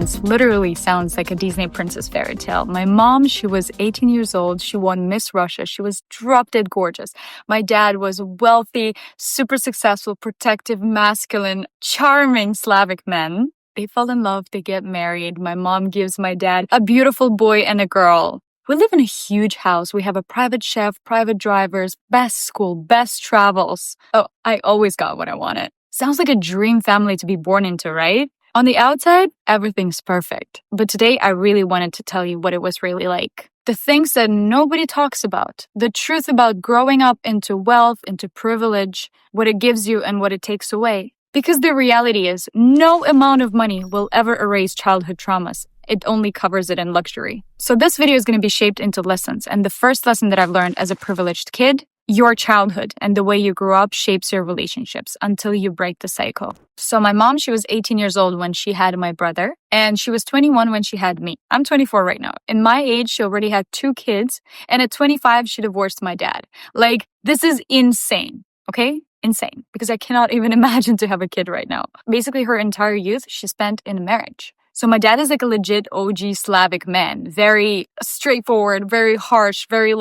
existence literally sounds like a Disney princess fairy tale. My mom, she was 18 years old. She won Miss Russia. She was drop dead gorgeous. My dad was wealthy, super successful, protective, masculine, charming Slavic man. They fall in love. They get married. My mom gives my dad a beautiful boy and a girl. We live in a huge house. We have a private chef, private drivers, best school, best travels. Oh, I always got what I wanted. Sounds like a dream family to be born into, right? On the outside, everything's perfect. But today, I really wanted to tell you what it was really like. The things that nobody talks about. The truth about growing up into wealth, into privilege, what it gives you and what it takes away. Because the reality is, no amount of money will ever erase childhood traumas. It only covers it in luxury. So this video is going to be shaped into lessons. And the first lesson that I've learned as a privileged kid, your childhood and the way you grew up shapes your relationships until you break the cycle. So my mom, she was 18 years old when she had my brother, and she was 21 when she had me. I'm 24 right now. In my age, she already had 2 kids, and at 25, she divorced my dad. Like, this is insane, okay? Insane, because I cannot even imagine to have a kid right now. Basically, her entire youth, she spent in a marriage. So my dad is like a legit OG Slavic man, very straightforward, very harsh, very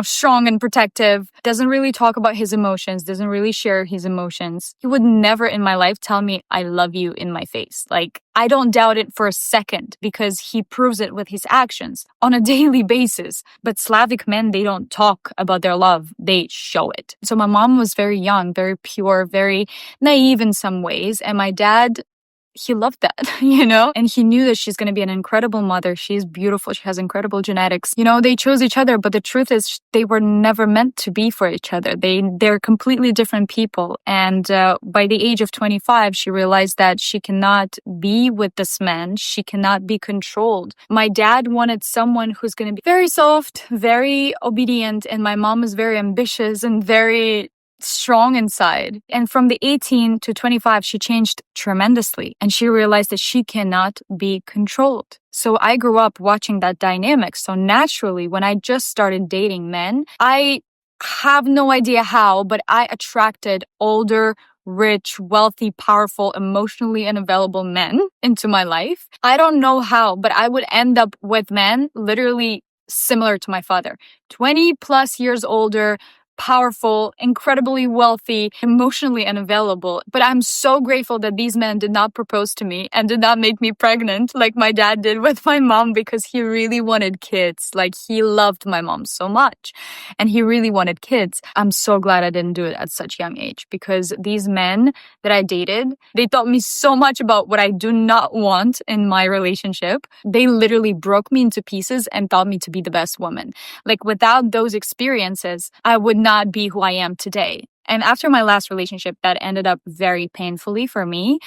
strong and protective, doesn't really talk about his emotions, doesn't really share his emotions. He would never in my life tell me, I love you in my face. Like, I don't doubt it for a second because he proves it with his actions on a daily basis. But Slavic men, they don't talk about their love, they show it. So my mom was very young, very pure, very naive in some ways. And my dad, he loved that, and he knew that she's going to be an incredible mother. She's beautiful. She has incredible genetics. They chose each other, but the truth is they were never meant to be for each other. They're completely different people. And by the age of 25, she realized that she cannot be with this man. She cannot be controlled. My dad wanted someone who's going to be very soft, very obedient. And my mom is very ambitious and very strong inside. And from the 18 to 25, she changed tremendously. And she realized that she cannot be controlled. So I grew up watching that dynamic. So naturally, when I just started dating men, I have no idea how, but I attracted older, rich, wealthy, powerful, emotionally unavailable men into my life. I don't know how, but I would end up with men literally similar to my father, 20 plus years older, powerful, incredibly wealthy, emotionally unavailable. But I'm so grateful that these men did not propose to me and did not make me pregnant like my dad did with my mom, because he really wanted kids. Like, he loved my mom so much and he really wanted kids. I'm so glad I didn't do it at such a young age, because these men that I dated, they taught me so much about what I do not want in my relationship. They literally broke me into pieces and taught me to be the best woman. Like, without those experiences, I would not be who I am today. And after my last relationship that ended up very painfully for me,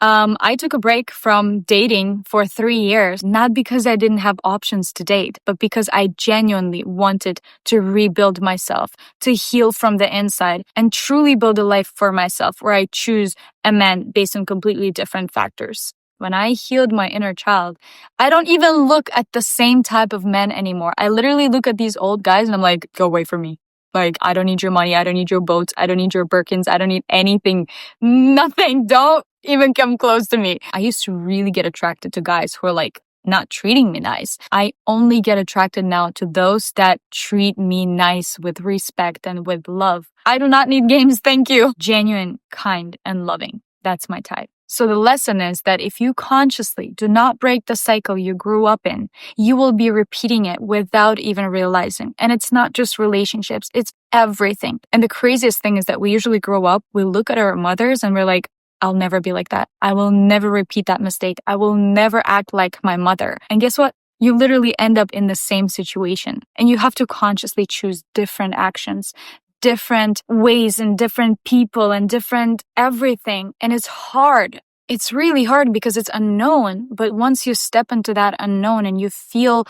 I took a break from dating for 3 years, not because I didn't have options to date, but because I genuinely wanted to rebuild myself, to heal from the inside, and truly build a life for myself where I choose a man based on completely different factors. When I healed my inner child, I don't even look at the same type of men anymore. I literally look at these old guys and I'm like, go away from me. Like, I don't need your money. I don't need your boats. I don't need your Birkins. I don't need anything. Nothing. Don't even come close to me. I used to really get attracted to guys who are like not treating me nice. I only get attracted now to those that treat me nice with respect and with love. I do not need games. Thank you. Genuine, kind, and loving. That's my type. So the lesson is that if you consciously do not break the cycle you grew up in, you will be repeating it without even realizing. And it's not just relationships, it's everything. And the craziest thing is that we usually grow up, we look at our mothers and we're like, I'll never be like that. I will never repeat that mistake. I will never act like my mother. And guess what? You literally end up in the same situation. And you have to consciously choose different actions, different ways and different people and different everything. And it's hard. It's really hard because it's unknown. But once you step into that unknown and you feel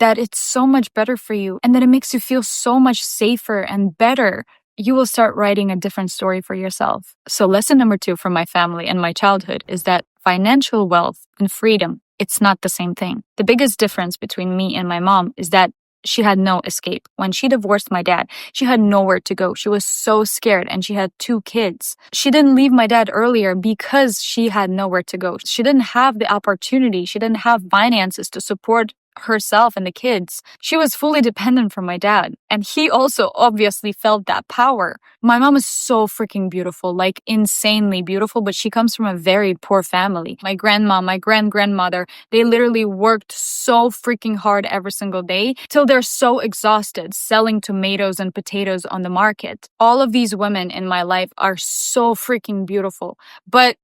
that it's so much better for you and that it makes you feel so much safer and better, you will start writing a different story for yourself. So lesson number 2 from my family and my childhood is that financial wealth and freedom, it's not the same thing. The biggest difference between me and my mom is that she had no escape. When she divorced my dad, she had nowhere to go. She was so scared and she had 2 kids. She didn't leave my dad earlier because she had nowhere to go. She didn't have the opportunity. She didn't have finances to support herself and the kids. She was fully dependent from my dad. And he also obviously felt that power. My mom is so freaking beautiful, like insanely beautiful, but she comes from a very poor family. My grandma, my grandmother, they literally worked so freaking hard every single day till they're so exhausted selling tomatoes and potatoes on the market. All of these women in my life are so freaking beautiful, but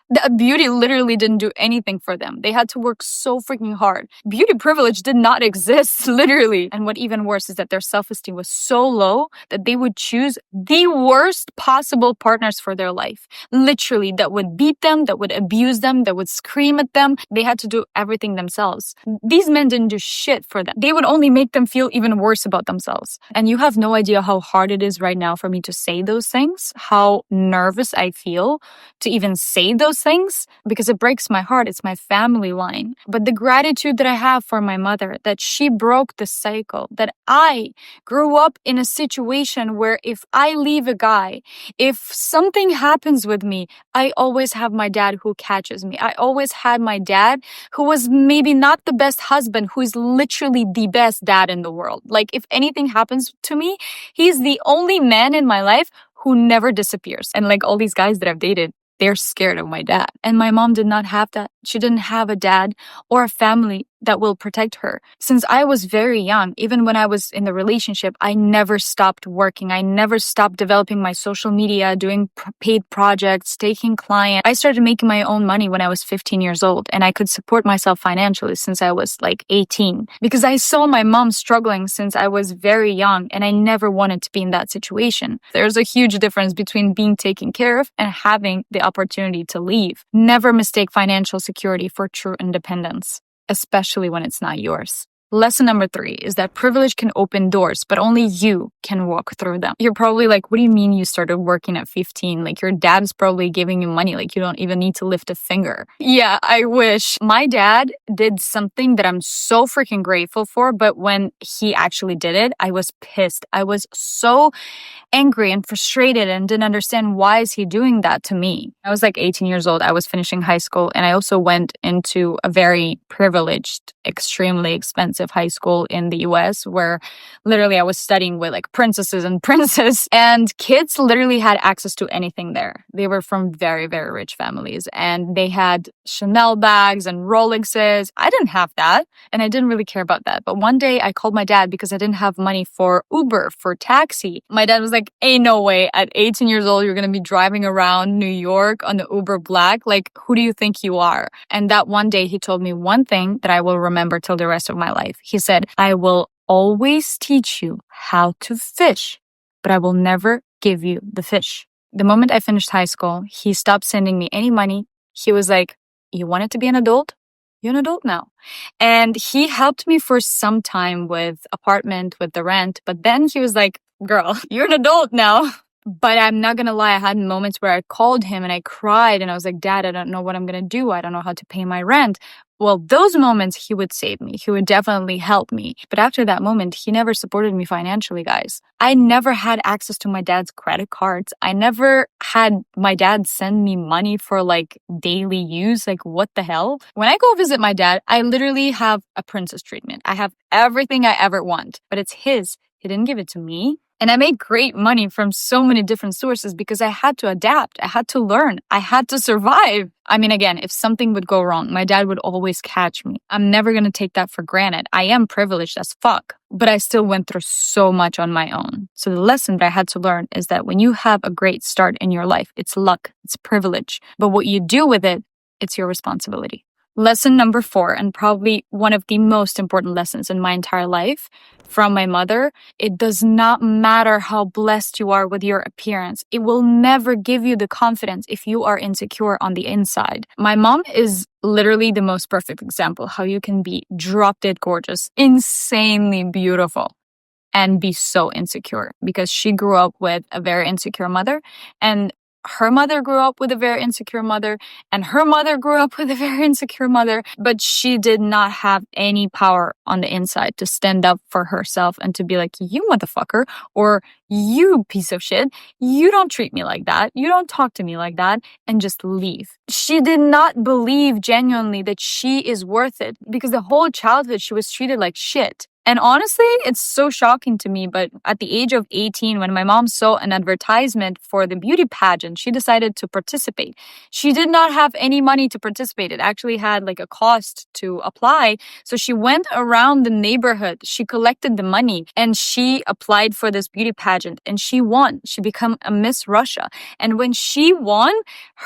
the beauty literally didn't do anything for them. They had to work so freaking hard. Beauty privilege did not exist, literally. And what even worse is that their self-esteem was so low that they would choose the worst possible partners for their life. Literally, that would beat them, that would abuse them, that would scream at them. They had to do everything themselves. These men didn't do shit for them. They would only make them feel even worse about themselves. And you have no idea how hard it is right now for me to say those things, how nervous I feel to even say those things, because it breaks my heart. It's my family line. But the gratitude that I have for my mother, that she broke the cycle, that I grew up in a situation where if I leave a guy, if something happens with me, I always have my dad who catches me. I always had my dad who was maybe not the best husband, who is literally the best dad in the world. Like if anything happens to me, he's the only man in my life who never disappears. And like all these guys that I've dated, they're scared of my dad. And my mom did not have that. She didn't have a dad or a family that will protect her. Since I was very young, even when I was in the relationship, I never stopped working. I never stopped developing my social media, doing paid projects, taking clients. I started making my own money when I was 15 years old, and I could support myself financially since I was like 18, because I saw my mom struggling since I was very young, and I never wanted to be in that situation. There's a huge difference between being taken care of and having the opportunity to leave. Never mistake financial security for true independence, especially when it's not yours. Lesson number 3 is that privilege can open doors, but only you can walk through them. You're probably like, what do you mean you started working at 15? Like your dad's probably giving you money. Like you don't even need to lift a finger. Yeah, I wish. My dad did something that I'm so freaking grateful for, but when he actually did it, I was pissed. I was so angry and frustrated and didn't understand why is he doing that to me. I was like 18 years old. I was finishing high school, and I also went into a very privileged, extremely expensive high school in the US where literally I was studying with like princesses and princes, and kids literally had access to anything there. They were from very, very rich families, and they had Chanel bags and Rolexes. I didn't have that, and I didn't really care about that. But one day I called my dad because I didn't have money for Uber, for taxi. My dad was like, ain't no way at 18 years old you're gonna be driving around New York on the Uber Black. Like, who do you think you are? And that one day he told me one thing that I will remember till the rest of my life. He said, I will always teach you how to fish, but I will never give you the fish. The moment I finished high school, he stopped sending me any money. He was like, you wanted to be an adult? You're an adult now. And he helped me for some time with apartment, with the rent. But then he was like, girl, you're an adult now. But I'm not going to lie. I had moments where I called him and I cried and I was like, Dad, I don't know what I'm going to do. I don't know how to pay my rent. Well, those moments he would save me. He would definitely help me. But after that moment, he never supported me financially, guys. I never had access to my dad's credit cards. I never had my dad send me money for like daily use. Like, what the hell? When I go visit my dad, I literally have a princess treatment. I have everything I ever want, but it's his. He didn't give it to me. And I made great money from so many different sources because I had to adapt. I had to learn. I had to survive. I mean, again, if something would go wrong, my dad would always catch me. I'm never going to take that for granted. I am privileged as fuck, but I still went through so much on my own. So the lesson that I had to learn is that when you have a great start in your life, it's luck, it's privilege. But what you do with it, it's your responsibility. Lesson number 4, and probably one of the most important lessons in my entire life from my mother, it does not matter how blessed you are with your appearance. It will never give you the confidence if you are insecure on the inside. My mom is literally the most perfect example how you can be drop dead gorgeous, insanely beautiful, and be so insecure because she grew up with a very insecure mother. And her mother grew up with a very insecure mother, and her mother grew up with a very insecure mother, but she did not have any power on the inside to stand up for herself and to be like, you motherfucker, or you piece of shit, you don't treat me like that, you don't talk to me like that, and just leave. She did not believe genuinely that she is worth it, because the whole childhood she was treated like shit. And honestly, it's so shocking to me, but at the age of 18, when my mom saw an advertisement for the beauty pageant, she decided to participate. She did not have any money to participate. It actually had like a cost to apply. So she went around the neighborhood, she collected the money, and she applied for this beauty pageant, and she won. She became a Miss Russia. And when she won,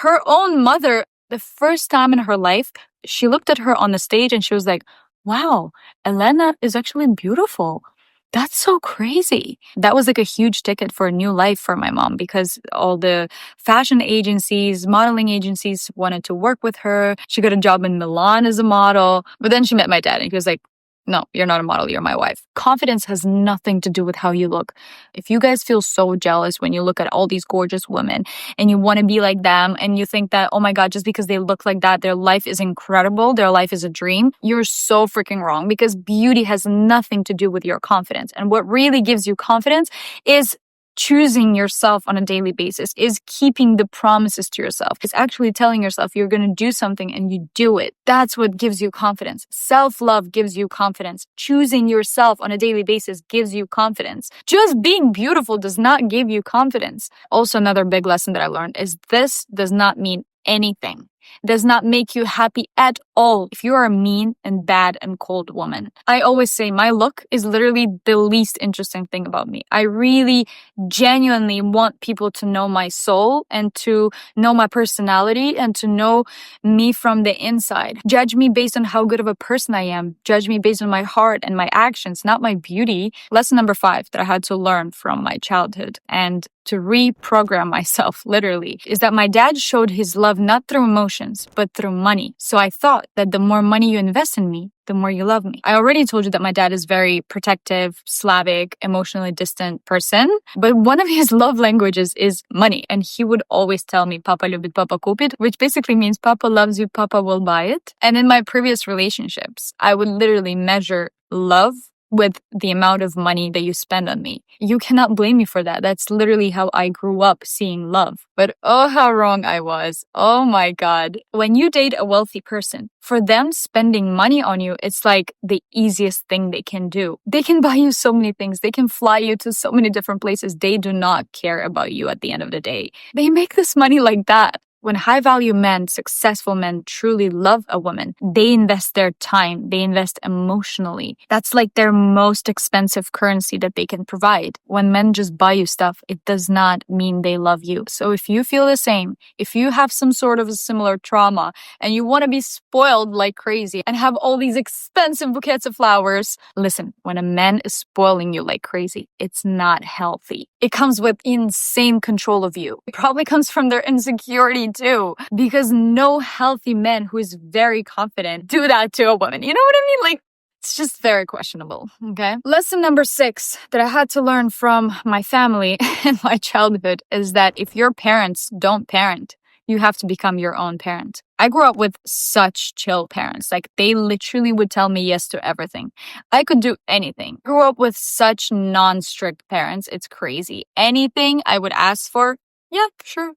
her own mother, the first time in her life, she looked at her on the stage and she was like, wow, Elena is actually beautiful. That's so crazy. That was like a huge ticket for a new life for my mom, because all the fashion agencies, modeling agencies wanted to work with her. She got a job in Milan as a model. But then she met my dad and he was like, no, you're not a model, you're my wife. Confidence has nothing to do with how you look. If you guys feel so jealous when you look at all these gorgeous women and you want to be like them and you think that, oh my God, just because they look like that, their life is incredible, their life is a dream, you're so freaking wrong, because beauty has nothing to do with your confidence. And what really gives you confidence is choosing yourself on a daily basis, is keeping the promises to yourself, is actually telling yourself you're going to do something and you do it. That's what gives you confidence. Self-love gives you confidence. Choosing yourself on a daily basis gives you confidence. Just being beautiful does not give you confidence. Also, another big lesson that I learned is this does not mean anything. Does not make you happy at all if you are a mean and bad and cold woman. I always say my look is literally the least interesting thing about me. I really genuinely want people to know my soul and to know my personality and to know me from the inside. Judge me based on how good of a person I am. Judge me based on my heart and my actions, not my beauty. Lesson number 5 that I had to learn from my childhood and to reprogram myself literally is that my dad showed his love not through emotions, but through money. So I thought that the more money you invest in me, the more you love me. I already told you that my dad is very protective, Slavic, emotionally distant person, but one of his love languages is money. And he would always tell me, Papa любит, Papa купит, which basically means Papa loves you, Papa will buy it. And in my previous relationships, I would literally measure love with the amount of money that you spend on me. You cannot blame me for that. That's literally how I grew up seeing love. But oh, how wrong I was. Oh my God. When you date a wealthy person, for them spending money on you, it's like the easiest thing they can do. They can buy you so many things. They can fly you to so many different places. They do not care about you at the end of the day. They make this money like that. When high-value men, successful men truly love a woman, they invest their time, they invest emotionally. That's like their most expensive currency that they can provide. When men just buy you stuff, it does not mean they love you. So if you feel the same, if you have some sort of a similar trauma and you want to be spoiled like crazy and have all these expensive bouquets of flowers, listen, when a man is spoiling you like crazy, it's not healthy. It comes with insane control of you. It probably comes from their insecurity too, because no healthy man who is very confident do that to a woman. You know what I mean? Like, it's just very questionable, okay? Lesson number 6 that I had to learn from my family and my childhood is that if your parents don't parent, you have to become your own parent. I grew up with such chill parents. Like, they literally would tell me yes to everything. I could do anything. Grew up with such non-strict parents. It's crazy. Anything I would ask for, yeah, sure.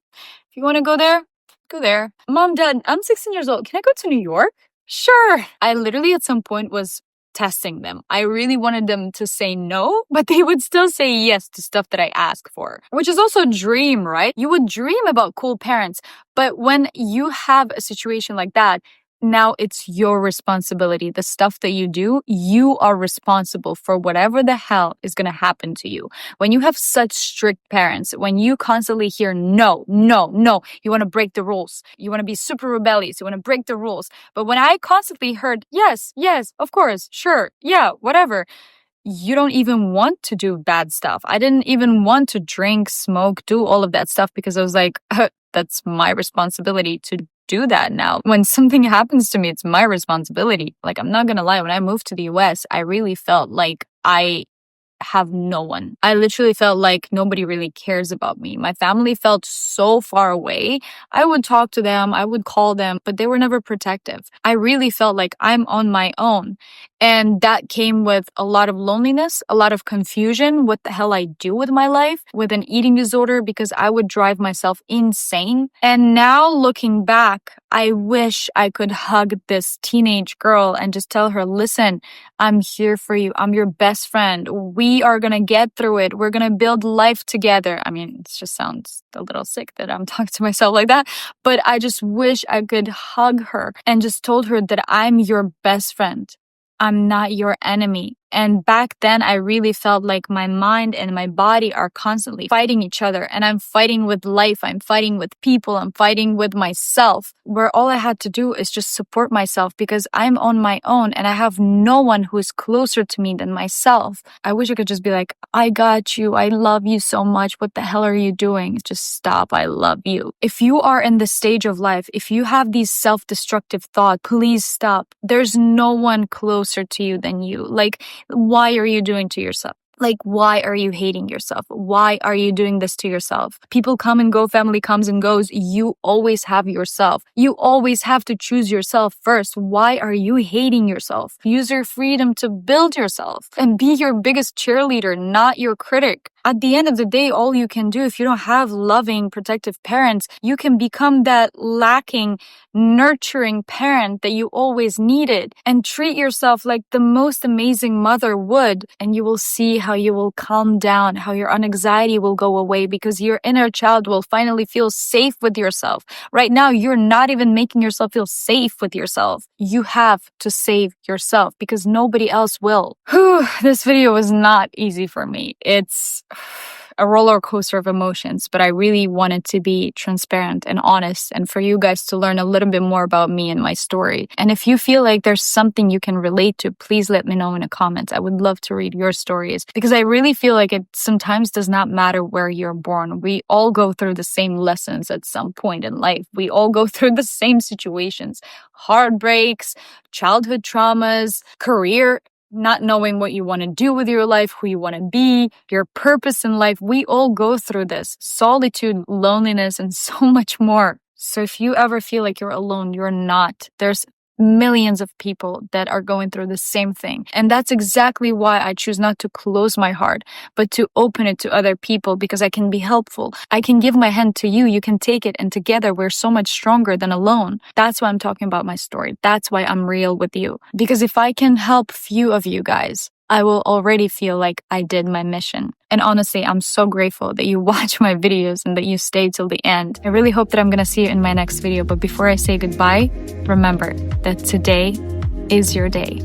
If you want to go there, go there. Mom, Dad, I'm 16 years old. Can I go to New York? Sure. I literally at some point was testing them. I really wanted them to say no, but they would still say yes to stuff that I ask for, which is also a dream, right? You would dream about cool parents, but when you have a situation like that, now it's your responsibility. The stuff that you do, you are responsible for whatever the hell is going to happen to you. When you have such strict parents, when you constantly hear no, no, no, you want to break the rules. You want to be super rebellious. You want to break the rules. But when I constantly heard yes, yes, of course, sure, yeah, whatever, you don't even want to do bad stuff. I didn't even want to drink, smoke, do all of that stuff because I was like, that's my responsibility to do that now. When something happens to me, it's my responsibility. Like, I'm not gonna lie, when I moved to the US, I really felt like I have no one. I literally felt like nobody really cares about me. My family felt so far away. I would talk to them, I would call them, but they were never protective. I really felt like I'm on my own. And that came with a lot of loneliness, a lot of confusion, what the hell I do with my life, with an eating disorder, because I would drive myself insane. And now looking back, I wish I could hug this teenage girl and just tell her, listen, I'm here for you. I'm your best friend. We are going to get through it. We're going to build life together. I mean, it just sounds a little sick that I'm talking to myself like that, but I just wish I could hug her and just told her that I'm your best friend. I'm not your enemy. And back then, I really felt like my mind and my body are constantly fighting each other. And I'm fighting with life. I'm fighting with people. I'm fighting with myself, where all I had to do is just support myself because I'm on my own and I have no one who is closer to me than myself. I wish I could just be like, I got you. I love you so much. What the hell are you doing? Just stop. I love you. If you are in this stage of life, if you have these self-destructive thoughts, please stop. There's no one closer to you than you. Like, why are you doing to yourself? Like, why are you hating yourself? Why are you doing this to yourself? People come and go, family comes and goes. You always have yourself. You always have to choose yourself first. Why are you hating yourself? Use your freedom to build yourself and be your biggest cheerleader, not your critic. At the end of the day, all you can do, if you don't have loving, protective parents, you can become that lacking, nurturing parent that you always needed and treat yourself like the most amazing mother would. And you will see how you will calm down, how your anxiety will go away because your inner child will finally feel safe with yourself. Right now, you're not even making yourself feel safe with yourself. You have to save yourself because nobody else will. This video was not easy for me. It's a roller coaster of emotions, but I really wanted to be transparent and honest and for you guys to learn a little bit more about me and my story. And if you feel like there's something you can relate to, please let me know in the comments. I would love to read your stories because I really feel like it sometimes does not matter where you're born. We all go through the same lessons at some point in life. We all go through the same situations, heartbreaks, childhood traumas, career, not knowing what you want to do with your life, who you want to be, your purpose in life. We all go through this. Solitude, loneliness, and so much more. So if you ever feel like you're alone, you're not. There's millions of people that are going through the same thing. And that's exactly why I choose not to close my heart, but to open it to other people because I can be helpful. I can give my hand to you. You can take it. And together we're so much stronger than alone. That's why I'm talking about my story. That's why I'm real with you. Because if I can help few of you guys, I will already feel like I did my mission. And honestly, I'm so grateful that you watch my videos and that you stay till the end. I really hope that I'm gonna see you in my next video. But before I say goodbye, remember that today is your day.